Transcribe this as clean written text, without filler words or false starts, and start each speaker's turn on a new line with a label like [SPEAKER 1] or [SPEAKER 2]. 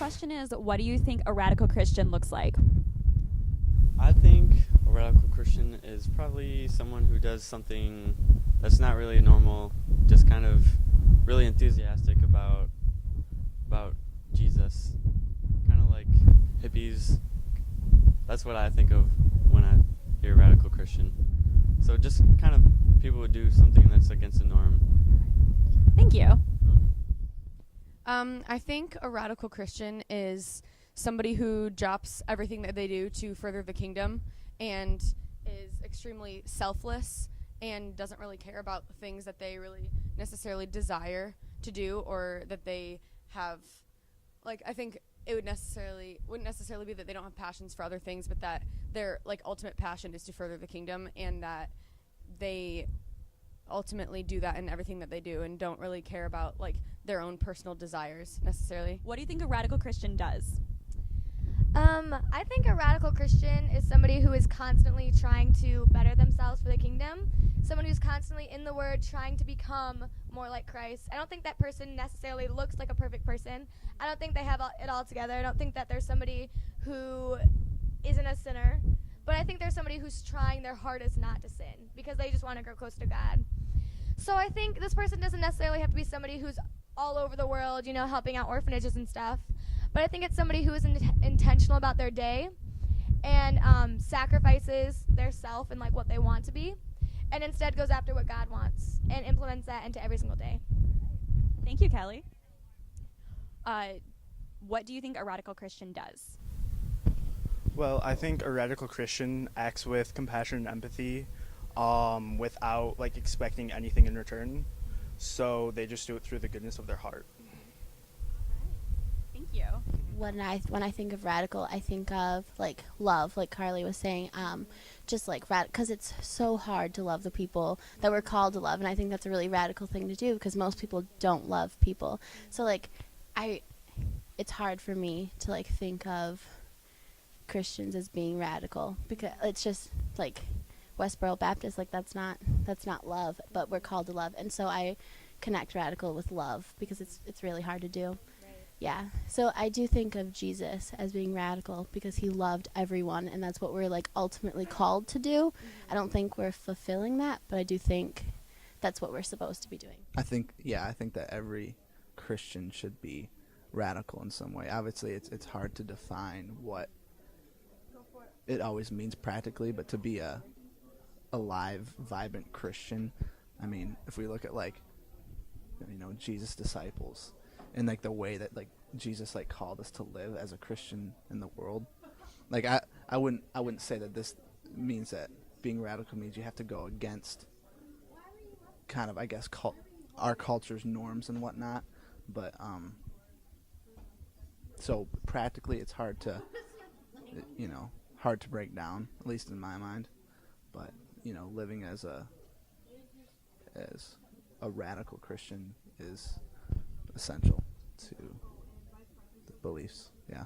[SPEAKER 1] question is, what do you think a radical Christian looks like?
[SPEAKER 2] I think a radical Christian is probably someone who does something that's not really normal, just kind of really enthusiastic about Jesus, kind of like hippies. That's what I think of when I hear radical Christian. So just kind of people who do something that's against the norm.
[SPEAKER 1] Thank you.
[SPEAKER 3] I think a radical Christian is somebody who drops everything that they do to further the kingdom and is extremely selfless and doesn't really care about the things that they really necessarily desire to do or that they have. Like, I think it wouldn't necessarily be that they don't have passions for other things, but that their like ultimate passion is to further the kingdom, and that they ultimately do that in everything that they do and don't really care about like their own personal desires necessarily.
[SPEAKER 1] What do you think a radical Christian does?
[SPEAKER 4] I think a radical Christian is somebody who is constantly trying to better themselves for the kingdom. Someone who's constantly in the Word trying to become more like Christ. I don't think that person necessarily looks like a perfect person. I don't think they have it all together. I don't think that there's somebody who isn't a sinner. But I think there's somebody who's trying their hardest not to sin because they just want to grow close to God. So I think this person doesn't necessarily have to be somebody who's all over the world, helping out orphanages and stuff. But I think it's somebody who is intentional about their day and sacrifices their self and like what they want to be, and instead goes after what God wants and implements that into every single day.
[SPEAKER 1] Thank you, Kelly. What do you think a radical Christian does?
[SPEAKER 5] Well, I think a radical Christian acts with compassion and empathy without like expecting anything in return. So they just do it through the goodness of their heart.
[SPEAKER 1] Thank you.
[SPEAKER 6] When I think of radical, I think of like love, like Carly was saying, just like because it's so hard to love the people that we're called to love, and I think that's a really radical thing to do because most people don't love people. So like, it's hard for me to like think of Christians as being radical because it's just like Westboro Baptist, like that's not love, but we're called to love, and so I connect radical with love because it's really hard to do. Yeah, so I do think of Jesus as being radical because he loved everyone, and that's what we're like ultimately called to do. I don't think we're fulfilling that, but I do think that's what we're supposed to be doing.
[SPEAKER 7] I think that every Christian should be radical in some way. Obviously, it's hard to define what it always means practically, but to be a alive, vibrant Christian, I mean, if we look at like, Jesus' disciples, and like the way that like Jesus like called us to live as a Christian in the world, like I wouldn't say that this means that being radical means you have to go against kind of, I guess, our culture's norms and whatnot, but so practically it's hard to break down, at least in my mind, but living as a radical Christian is essential to the beliefs. Yeah.